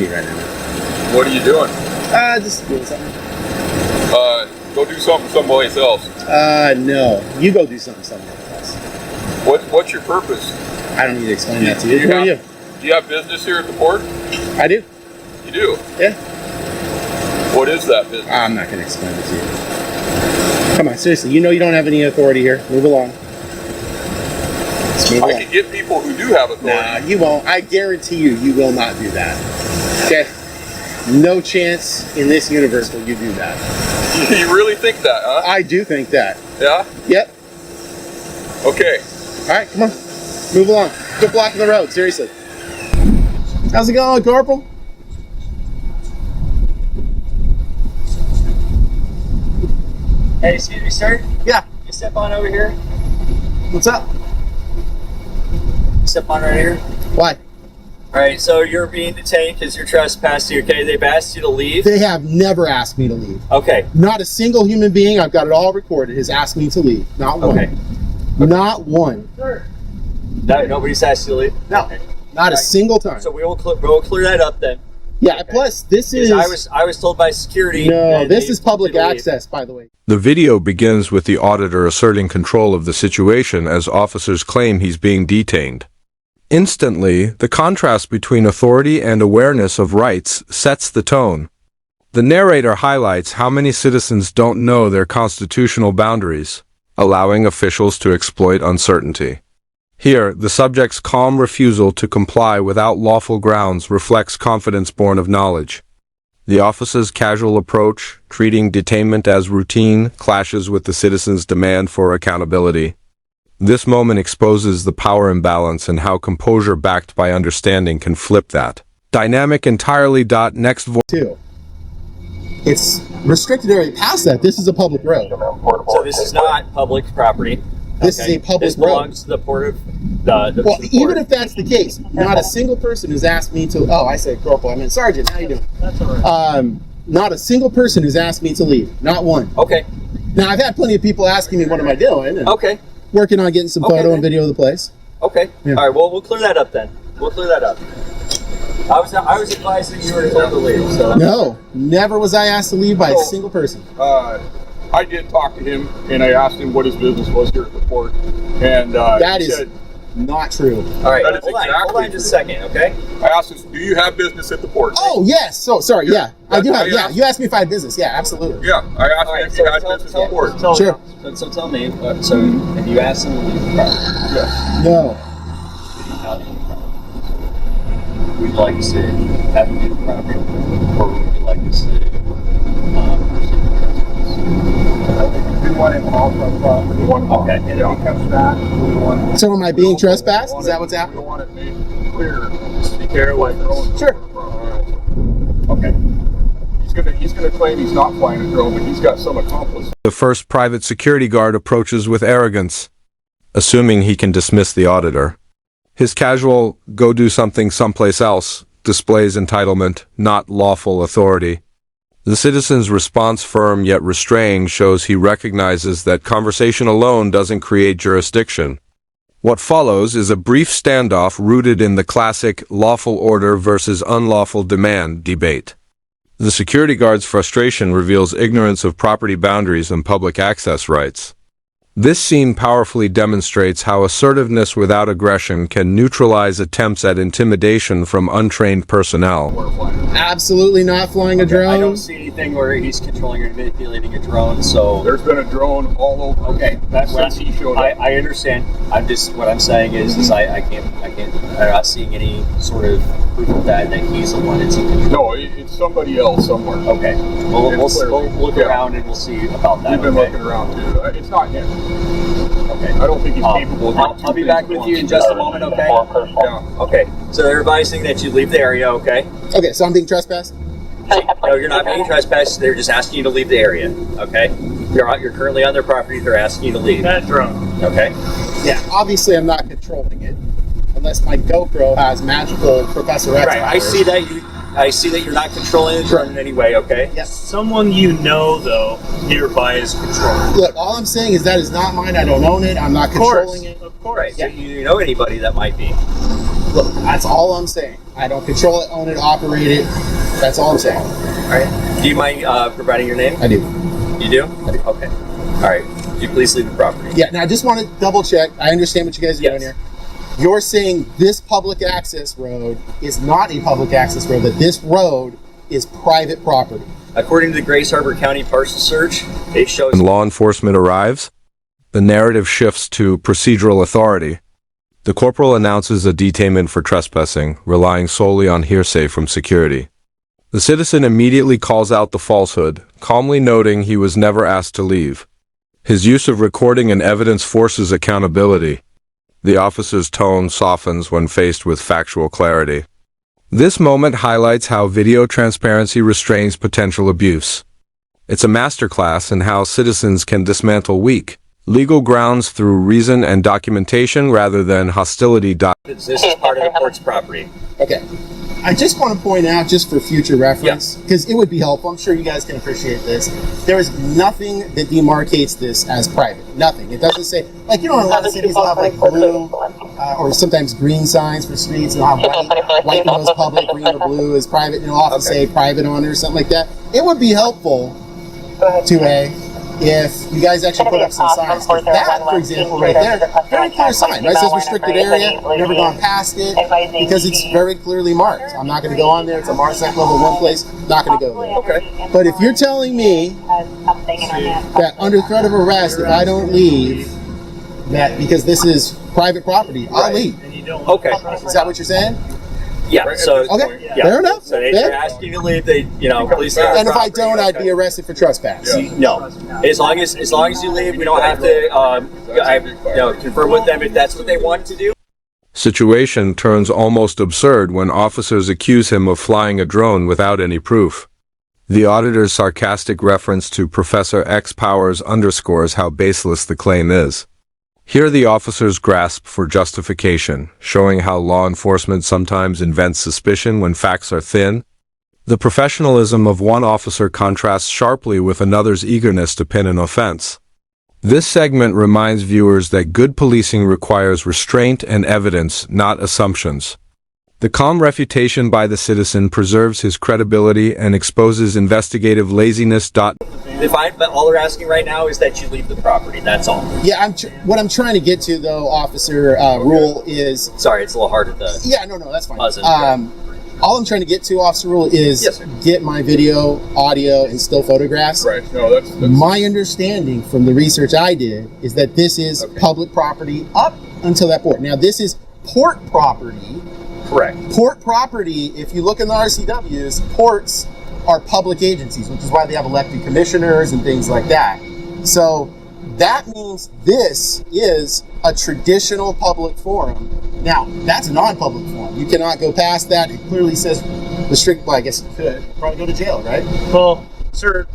meet right now. What are you doing? Just doing something. Go do something someplace else. No. You go do something else. What's your purpose? I don't need to explain that to you. Who are you? Do you have business here at the port? I do. You do? Yeah. What is that business? I'm not going to explain it to you. Come on, seriously. You know you don't have any authority here. Move along. I can get people who do have authority. Nah, you won't. I guarantee you will not do that. Okay? No chance in this universe will you do that. You really think that, huh? I do think that. Yeah? Yep. Okay. All right, come on. Move along. Quit blocking the road, seriously. How's it going, Corporal? Hey, excuse me, sir? Yeah. You step on over here. What's up? Step on right here. Why? Alright, so you're being detained because you're trespassing, okay? They've asked you to leave. They have never asked me to leave. Okay. Not a single human being, I've got it all recorded, has asked me to leave. Not one. Okay. Not one. No, nobody's asked you to leave? No. Okay. Not a single time. So we'll clear that up then. Yeah, Okay. plus this is... I was told by security... No, this they is public told you to leave. access, by the way. The video begins with the auditor asserting control of the situation as officers claim he's being detained. Instantly, the contrast between authority and awareness of rights sets the tone. The narrator highlights how many citizens don't know their constitutional boundaries, allowing officials to exploit uncertainty. Here, the subject's calm refusal to comply without lawful grounds reflects confidence born of knowledge. The officer's casual approach, treating detainment as routine, clashes with the citizen's demand for accountability. This moment exposes the power imbalance and how composure backed by understanding can flip that dynamic entirely. Next voice. Too. It's restricted area past that. This is a public road. So this is not public property. This is a public This road. belongs to the port of... the Well, port. even if that's the case, not a single person who's asked me to... Oh, I said corporal. I meant sergeant. How you doing? That's all right. Not a single person who's asked me to leave. Not one. Okay. Now, I've had plenty of people asking me, what am I doing? And Okay. working on getting some Okay, photo and then. video of the place. Okay. Yeah. All right. Well, we'll clear that up then. We'll clear that up. I was advised that you were told to leave. So No, never was I asked to leave by a single person. I did talk to him, and I asked him what his business was here at the port, and That he is said, not true. all right. That is Hold exactly on just a second, okay? I asked him, do you have business at the port? Oh, yes. So, sorry. Yeah, I do That's have. how you Yeah, asked- you asked me if I had business. Yeah, absolutely. Yeah, I asked All him right. if So he had tell, business at the port. Sure. So tell me. So have you asked him to leave the property? Yes. No. How do you would you like to see have him leave the property, or would you like to see proceed with trespass? I think we want him off our property. Okay. And if he comes back, we want... So am I being trespassed? Is that what's We happening? want it made clear. Be careful. like their own. Sure. Okay. He's gonna claim he's not flying a drone, but he's got some accomplice. The first private security guard approaches with arrogance, assuming he can dismiss the auditor. His casual, go do something someplace else, displays entitlement, not lawful authority. The citizen's response, firm yet restrained, shows he recognizes that conversation alone doesn't create jurisdiction. What follows is a brief standoff rooted in the classic lawful order versus unlawful demand debate. The security guard's frustration reveals ignorance of property boundaries and public access rights. This scene powerfully demonstrates how assertiveness without aggression can neutralize attempts at intimidation from untrained personnel. Absolutely not flying a drone. I don't see anything where he's controlling or manipulating a drone, so... There's been a drone all over. Okay, that's since he showed up. I understand. What I'm saying is I'm not seeing any sort of proof of that he's the one that's in control. No, it's somebody else somewhere. Okay, we'll look Yeah. around and we'll see about that. We've been okay? looking around too. It's not him. Okay. I don't think he's capable of doing I'll be back with you in just a moment, okay? Yeah. Okay, so they're advising that you leave the area, okay? Okay, so I'm being trespassed? No, you're not being trespassed. They're just asking you to leave the area, okay? You're currently on their property. They're asking you to leave. That drone. Okay? Yeah, obviously I'm not controlling it. Unless my GoPro has magical Professor X Right, I powers. see that you're not controlling the drone in any way, okay? Yes. Someone you know, though, nearby is controlling. Look, all I'm saying is that is not mine. I don't own it. I'm not controlling it. Of course. Right, so you know anybody that might be. Look, that's all I'm saying. I don't control it, own it, operate it. That's all I'm saying. All right. Do you mind providing your name? I do. You do? I do. Okay. All right. Could you please leave the property? Yeah, now I just want to double check. I understand what you guys are doing here. You're saying this public access road is not a public access road, that this road is private property. According to the Grace Harbor County parcel search, it shows... When law enforcement arrives, the narrative shifts to procedural authority. The corporal announces a detainment for trespassing, relying solely on hearsay from security. The citizen immediately calls out the falsehood, calmly noting he was never asked to leave. His use of recording and evidence forces accountability. The officer's tone softens when faced with factual clarity. This moment highlights how video transparency restrains potential abuse. It's a masterclass in how citizens can dismantle weak legal grounds through reason and documentation rather than hostility. This is part of the court's property. Okay. I just want to point out, just for future reference, because it would be helpful, I'm sure you guys can appreciate this, there is nothing that demarcates this as private. Nothing. It doesn't say, like, you know, in a lot of cities they'll have like blue or sometimes green signs for streets, and they'll have white nose public, green or blue is private, and it'll often say private on it or something like that. It would be helpful to if you guys actually put up some signs. That, for example, right there, very clear sign, right? It says restricted area, never gone past it, because it's very clearly marked. I'm not going to go on there. It's a MARSEC level 1 place, not going to go there. Okay. But if you're telling me that under threat of arrest, if I don't leave, that because this is private property, I'll leave. Okay. Is that what you're saying? Yeah. So Okay. Fair enough. So they're asking you to leave. They, please leave. And if I don't, I'd be arrested for trespass. No. As long as you leave, we don't have to confirm with them if that's what they want to do. Situation turns almost absurd when officers accuse him of flying a drone without any proof. The auditor's sarcastic reference to Professor X Powers underscores how baseless the claim is. Here the officers grasp for justification, showing how law enforcement sometimes invents suspicion when facts are thin. The professionalism of one officer contrasts sharply with another's eagerness to pin an offense. This segment reminds viewers that good policing requires restraint and evidence, not assumptions. The calm refutation by the citizen preserves his credibility and exposes investigative laziness. But all they're asking right now is that you leave the property. That's all. Yeah, what I'm trying to get to, though, Officer Rule, is... Sorry, it's a little hard to... Yeah, no, that's fine. All I'm trying to get to, Officer Rule, is get my video, audio, and still photographs. Right. No, that's... My understanding from the research I did is that this is public property up until that port. Now, this is port property. Correct. Port property, if you look in the RCWs, ports are public agencies, which is why they have elected commissioners and things like that. So that means this is a traditional public forum. Now, that's a non-public forum. You cannot go past that. It clearly says restrict, well, I guess you could. Probably go to jail, right? Well, sir,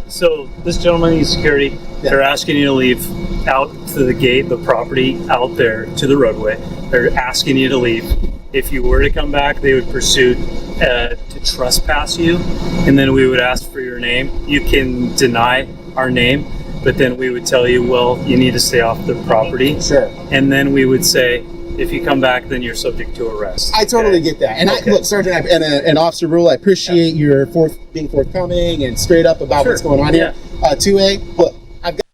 so this gentleman needs security. Yeah. They're asking you to leave out to the gate, the property out there to the roadway. They're asking you to leave. If you were to come back, they would pursue to trespass you, and then we would ask for your name. You can deny our name, but then we would tell you, well, you need to stay off the properity. Sure. And then we would say, if you come back, then you're subject to arrest. I totally get that. And look, Sergeant and Officer Rule, I appreciate your being forthcoming and straight up about what's going on here. 2A, look, I've got...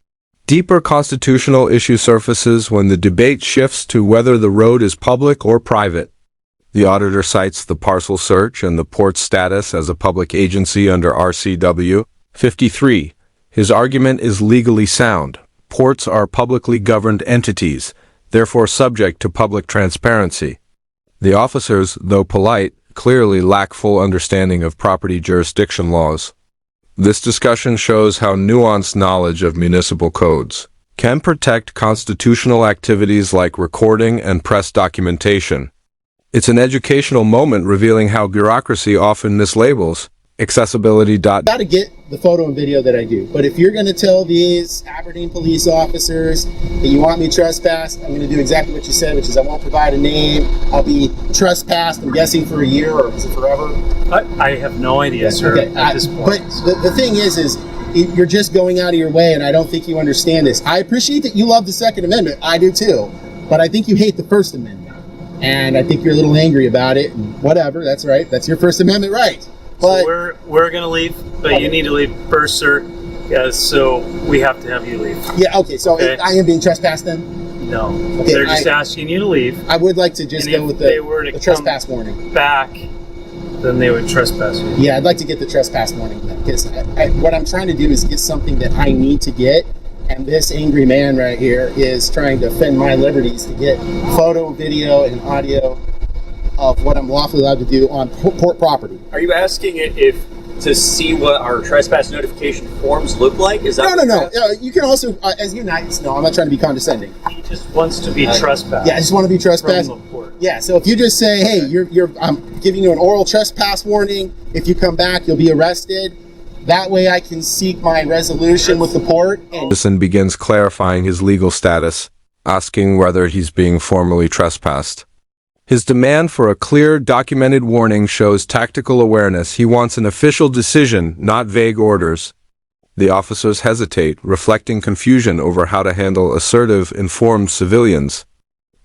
Deeper constitutional issue surfaces when the debate shifts to whether the road is public or private. The auditor cites the parcel search and the port's status as a public agency under RCW 53. His argument is legally sound. Ports are publicly governed entities, therefore subject to public transparency. The officers, though polite, clearly lack full understanding of property jurisdiction laws. This discussion shows how nuanced knowledge of municipal codes can protect constitutional activities like recording and press documentation. It's an educational moment revealing how bureaucracy often mislabels accessibility. Got to get the photo and video that I do. But if you're going to tell these Aberdeen police officers that you want me trespassed, I'm going to do exactly what you said, which is I won't provide a name. I'll be trespassed, I'm guessing, for a year, or is it forever? I have no idea, sir, at this point. But the thing is you're just going out of your way, and I don't think you understand this. I appreciate that you love the Second Amendment. I do too. But I think you hate the First Amendment. and I think you're a little angry about it. Whatever, that's right. That's your First Amendment right. But So we're gonna leave, but you need to leave first, sir. Yeah, so we have to have you leave. yeah, okay. So Okay. I am being trespassed then. No, Okay, they're just asking you to leave. I would like to just And go if with they were to the trespass warning. Back, then they would trespass you. Yeah, I'd like to get the trespass warning because what I'm trying to do is get something that I need to get, and this angry man right here is trying to offend my liberties to get photo, video, and audio of what I'm lawfully allowed to do on port property. Are you asking it if to see what our trespass notification forms look like? Is that No, what no, you're no. asking? You can also, as you nice, no, I'm not trying to be condescending. He just wants to be trespassed. Yeah, I just want to be trespassed. From the port. Yeah, so if you just say, hey, I'm giving you an oral trespass warning. If you come back, you'll be arrested. That way I can seek my resolution with the port. And Citizen begins clarifying his legal status, asking whether he's being formally trespassed. His demand for a clear, documented warning shows tactical awareness. He wants an official decision, not vague orders. The officers hesitate, reflecting confusion over how to handle assertive, informed civilians.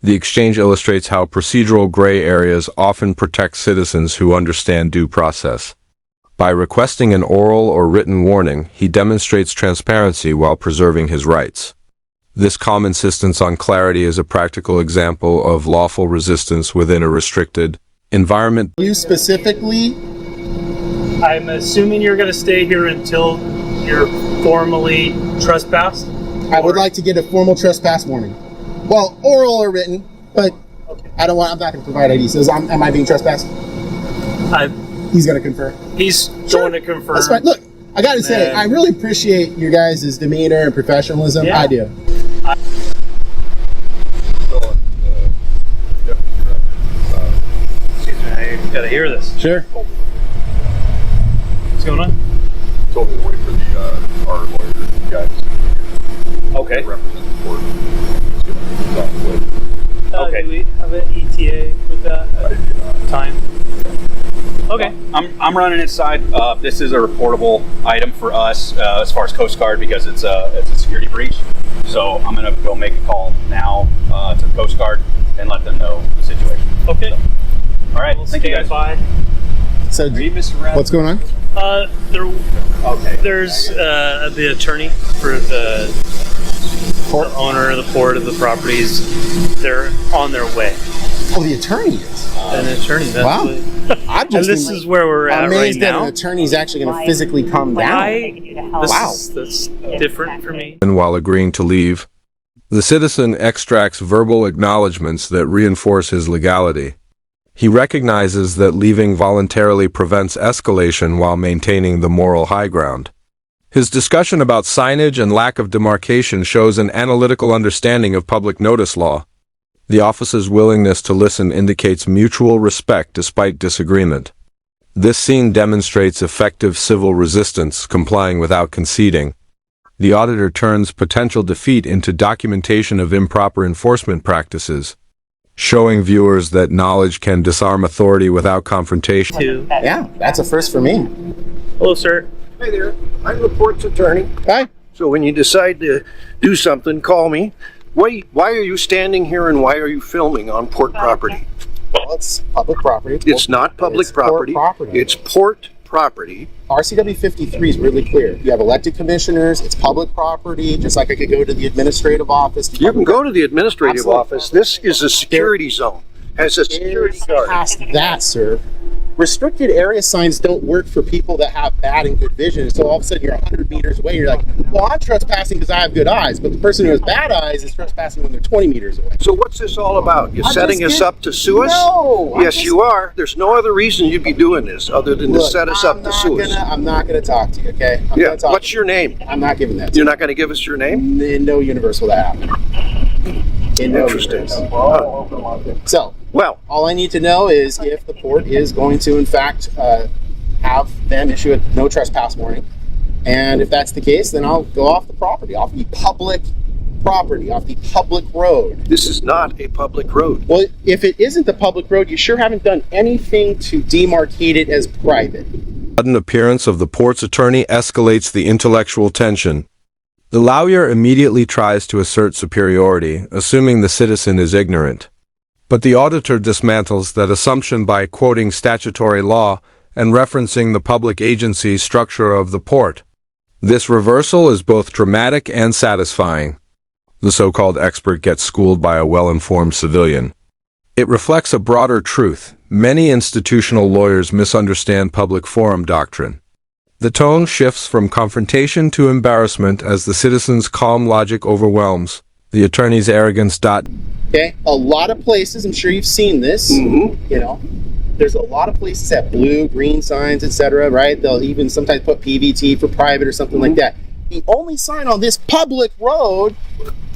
The exchange illustrates how procedural gray areas often protect citizens who understand due process. By requesting an oral or written warning, he demonstrates transparency while preserving his rights. This calm insistence on clarity is a practical example of lawful resistance within a restricted environment. you specifically, I'm assuming you're going to stay here until you're formally trespassed? I would like to get a formal trespass warning. Well, oral or written, but Okay. I'm not going to provide ID. So am I being trespassed? He's going to confer. He's going to confirm. That's fine. Look, I got to say, Man. I really appreciate your guys' demeanor and professionalism. Yeah. I do. Excuse me, I gotta hear this. Sure. What's going on? Told me to wait for our lawyer guys Okay. to represent the court. He's gonna be on the way. Okay. Do we have an ETA with that I do not. time? Okay. I'm running inside. This is a reportable item for us as far as Coast Guard because it's a security breach. So I'm gonna go make a call now to the Coast Guard and let them know the situation. Okay. All right. We'll Thank you stand guys. by. So, Are you Mr. Rath? what's going on? There's the attorney for the owner of the port of the properties. They're on their way. Oh, the attorney is. An attorney. That's Wow. what- I'm and just this is where we're at right amazed that now. an attorney's actually going to physically come down. That's different for me. And while agreeing to leave, the citizen extracts verbal acknowledgments that reinforce his legality. He recognizes that leaving voluntarily prevents escalation while maintaining the moral high ground. His discussion about signage and lack of demarcation shows an analytical understanding of public notice law. The officer's willingness to listen indicates mutual respect despite disagreement. This scene demonstrates effective civil resistance, complying without conceding. The auditor turns potential defeat into documentation of improper enforcement practices, showing viewers that knowledge can disarm authority without confrontation. Yeah, that's a first for me. Hello, sir. Hi there, I'm the port's attorney. Hi. So when you decide to do something, call me. Why are you standing here and why are you filming on port property? Well, it's public property. It's not public It's port property. property. It's port property. RCW 53 is really clear. You have elected commissioners. It's public property. Just like I could go to the administrative office. You can go to the administrative Absolutely. office. This is a security zone. Has a security guard. Past that, sir. Restricted area signs don't work for people that have bad and good vision. So all of a sudden you're 100 meters away. You're like, well, I'm trespassing because I have good eyes. But the person who has bad eyes is trespassing when they're 20 meters away. So what's this all about? You're I'm setting just us get- up to sue us? No, I'm Yes, just- you are. There's no other reason you'd be doing this other than to Look, set us up to sue us. I'm not going to talk to you, okay? I'm Yeah. gonna talk What's to your name? you. I'm not giving that to You're not going to give us your name? you. In no universe will that happen. In no Interesting. universe. Huh. So, Well, all I need to know is if the port is going to, in fact, have them issue a no trespass warning. And if that's the case, then I'll go off the property, off the public property, off the public road. this is not a public road. Well, if it isn't the public road, you sure haven't done anything to demarcate it as private. Sudden appearance of the port's attorney escalates the intellectual tension. The lawyer immediately tries to assert superiority, assuming the citizen is ignorant. But the auditor dismantles that assumption by quoting statutory law and referencing the public agency structure of the port. This reversal is both dramatic and satisfying. The so-called expert gets schooled by a well-informed civilian. It reflects a broader truth. Many institutional lawyers misunderstand public forum doctrine. The tone shifts from confrontation to embarrassment as the citizen's calm logic overwhelms the attorney's arrogance. Okay, a lot of places, I'm sure you've seen this, you know, there's a lot of places that have blue, green signs, etc., right? They'll even sometimes put PVT for private or something like that. The only sign on this public road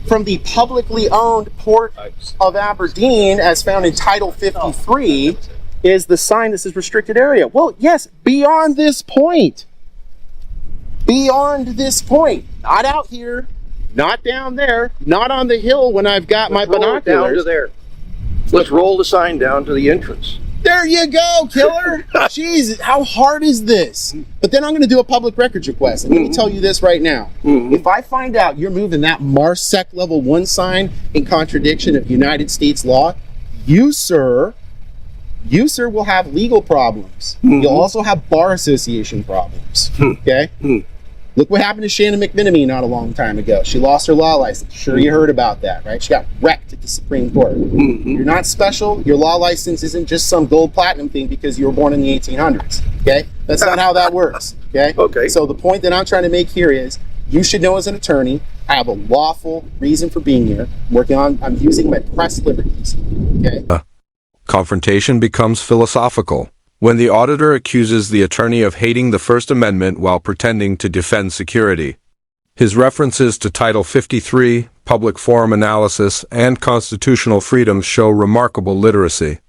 from the publicly owned Port of Aberdeen, as found in Title 53, is the sign that says restricted area. Well, yes, beyond this point. Beyond this point. Not out here, not down there, not on the hill when I've got my binoculars. Down to there. Let's roll the sign down to the entrance. There you go, killer. Jeez, how hard is this? But then I'm going to do a public records request. And let me tell you this right now. If I find out you're moving that MARSEC level 1 sign in contradiction of United States law, you, sir, will have legal problems. You'll also have bar association problems. Okay? Look what happened to Shannon McMenamy not a long time ago. She lost her law license. Sure, you heard about that, right? She got wrecked at the Supreme Court. You're not special. Your law license isn't just some gold platinum thing because you were born in the 1800s. Okay? That's not how that works. Okay? Okay. So the point that I'm trying to make here is you should know as an attorney, I have a lawful reason for being here. I'm using my press liberties. Okay? Confrontation becomes philosophical when the auditor accuses the attorney of hating the First Amendment while pretending to defend security. His references to Title 53, public forum analysis, and constitutional freedoms show remarkable literacy.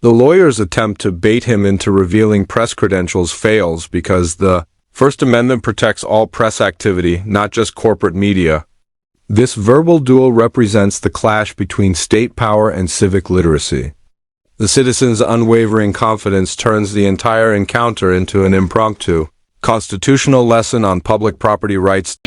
The lawyer's attempt to bait him into revealing press credentials fails because the First Amendment protects all press activity, not just corporate media. This verbal duel represents the clash between state power and civic literacy. The citizen's unwavering confidence turns the entire encounter into an impromptu, constitutional lesson on public property rights.